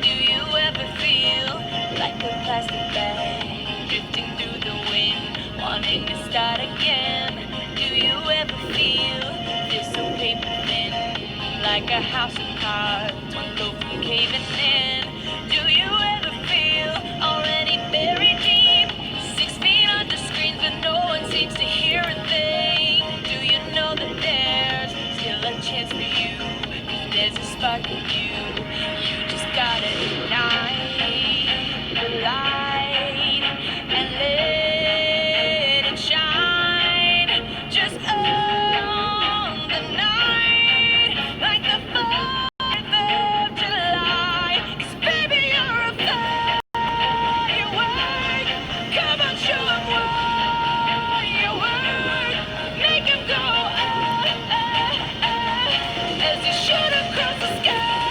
Do you ever feel like a plastic bag drifting through the wind, wanting to start again? Do you ever feel this so paper thin, like a house of cards, one blow from caving in? Do you ever feel already buried deep, 6 feet under screens, but no one seems to hear a thing? Do you know that there's still a chance for you? 'Cause there's a spark in you. You just gotta ignite the light and let it shine. Just own the night like the 4th of July. 'Cause baby, you're a firework. Come on, show 'em what you work. Make 'em go as you shoot across the sky.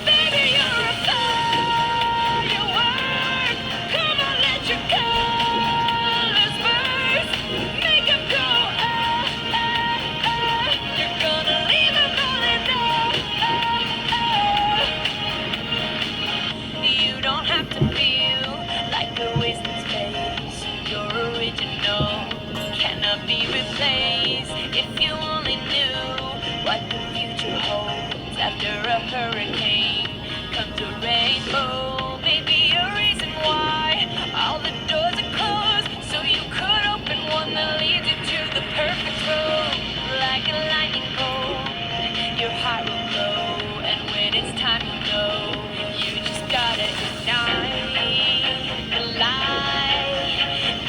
Baby, you're a firework. Come on, let your colors burst. Make 'em go You're gonna leave 'em all in You don't have to feel like a wasted space. You're original, cannot be replaced. If you only knew what the future holds after a hurricane comes a rainbow. Maybe a reason why all the doors are closed, so you could open one that leads you to the perfect road. Like a lightning bolt, your heart will glow, and when it's time to know, you just gotta ignite the light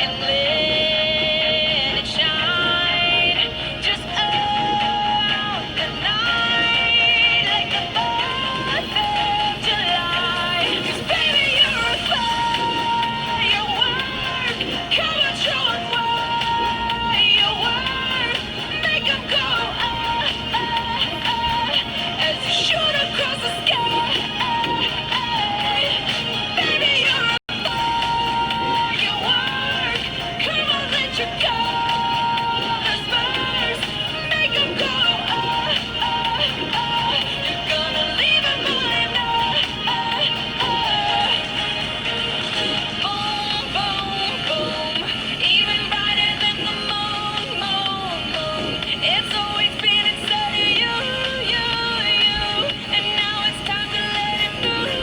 and let it shine. Just own the night like the 4th of July. 'Cause baby, you're a firework. Come on, show 'em what you work. Make 'em go as you shoot across the sky. Baby, you're a firework. Come on, let your colors burst. Make 'em go You're gonna leave 'em all in Boom, boom, boom. Even brighter than the moon, moon, moon. It's always been inside of you, you, you. And now it's time to let it through.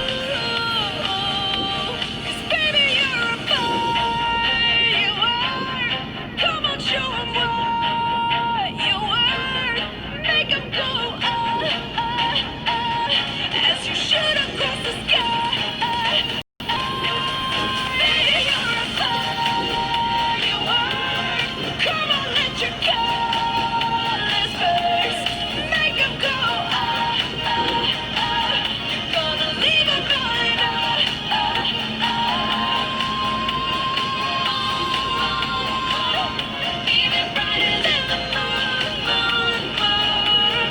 'Cause baby, you're a firework. Come on, show 'em what you work. Make 'em go as you shoot across the sky. Baby, you're a firework. Come on, let your colors burst. Make 'em go You're gonna leave 'em all in Even brighter than the moon, moon, moon.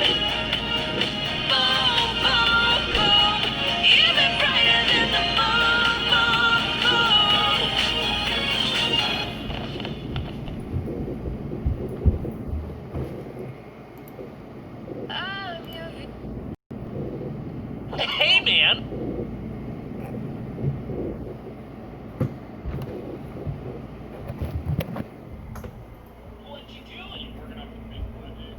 Boom, boom, boom. Even brighter than the moon, moon, moon. Hey, man! What you doing? Working on some big project.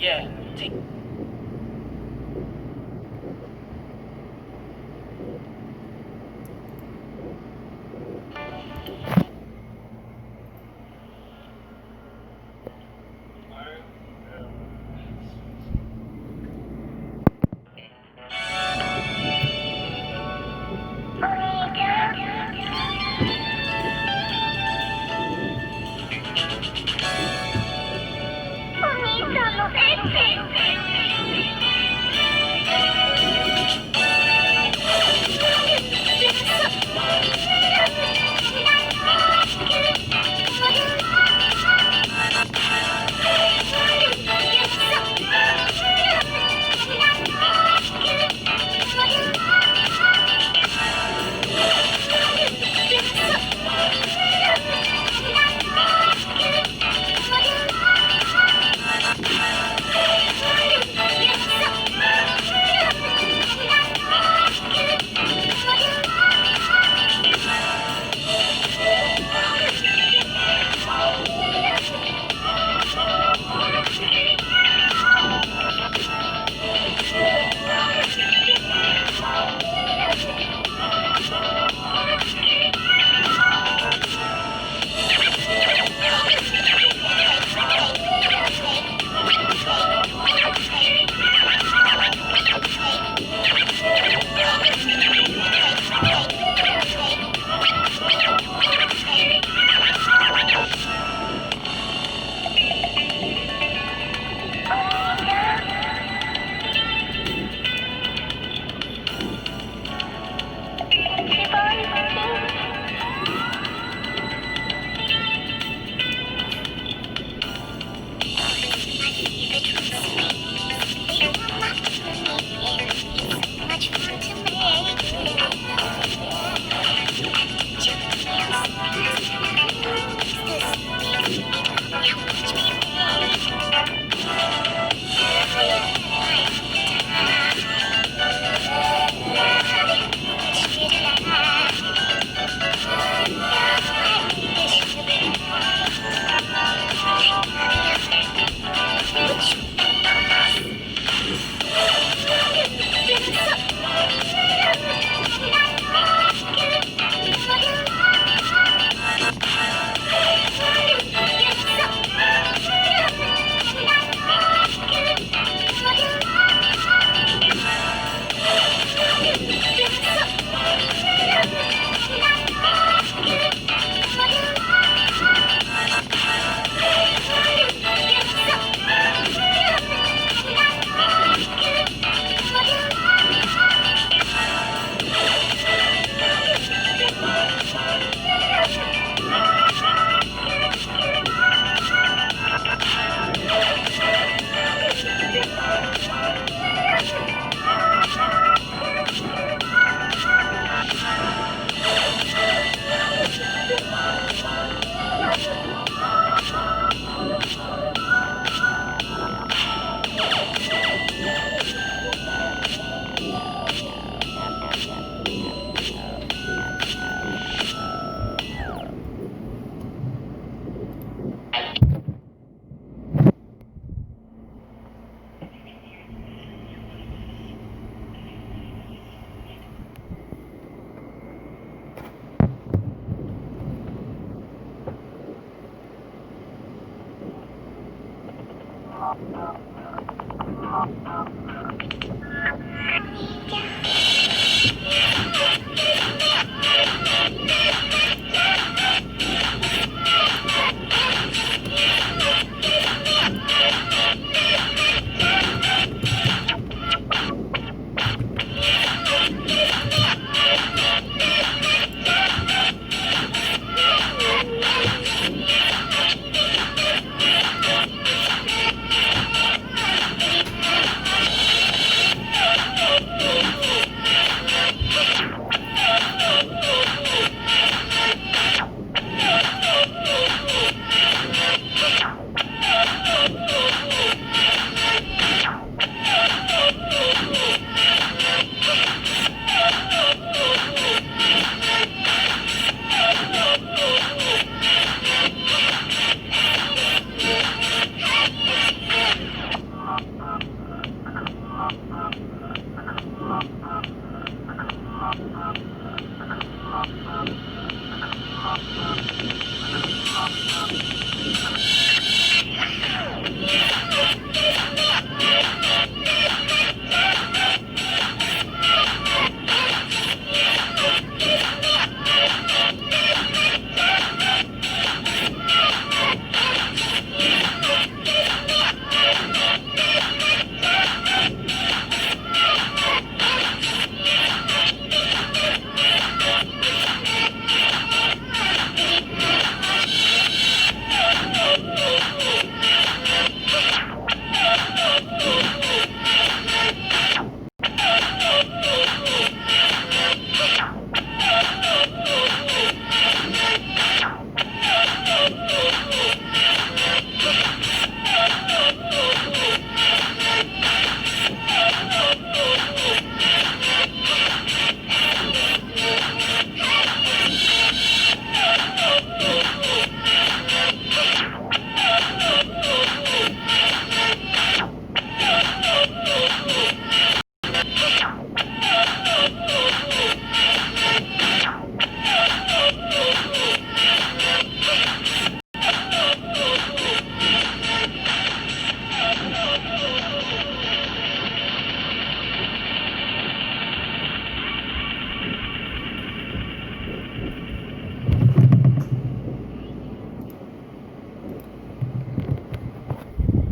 Yeah, take.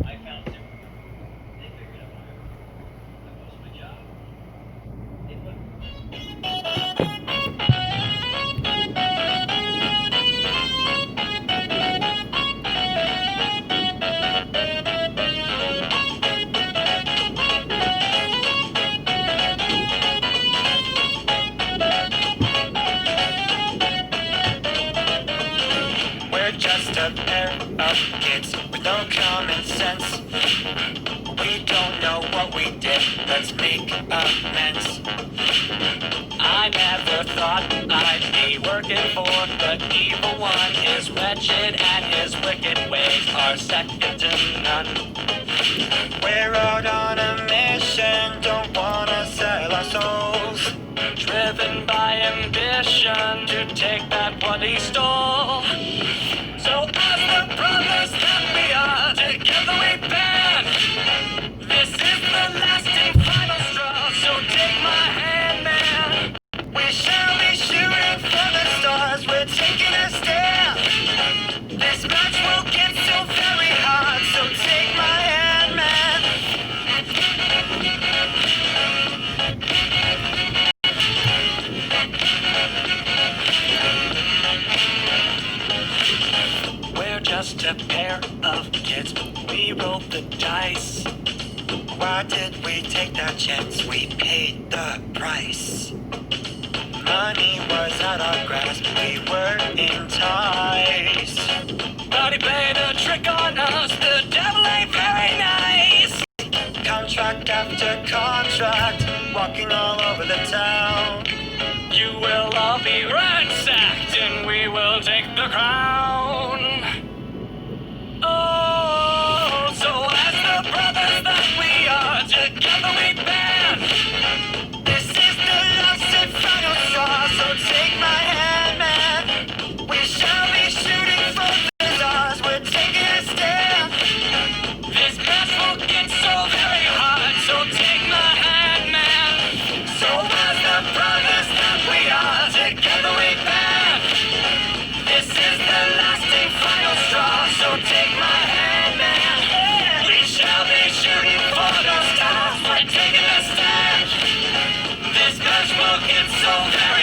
I found two. They figured out whatever. I lost my job. They put We're just a pair of kids with no common sense. We don't know what we did, let's make amends. I never thought I'd be working for the evil one. His wretched and his wicked ways are second to none. We're out on a mission, don't wanna sell our souls. Driven by ambition to take back what he stole. So as the brothers that we are, together we band. This is the last and final straw, so take my hand, man. We shall be shooting for the stars, we're taking a stand. This match will get so very hard, so take my hand, man. We're just a pair of kids, we rolled the dice. Why did we take that chance? We paid the price. Money was at our grasp, we were enticed. But he played a trick on us, the devil ain't very nice. Contract after contract, walking all over the town. You will all be ransacked and we will take the crown. Oh, so as the brothers that we are, together we band. This is the last and final straw, so take my hand, man. We shall be shooting for the stars, we're taking a stand. This match the lasting final straw. So take my hand, man. We shall be shooting for the stars. We're taking a stand. This gun's broken so very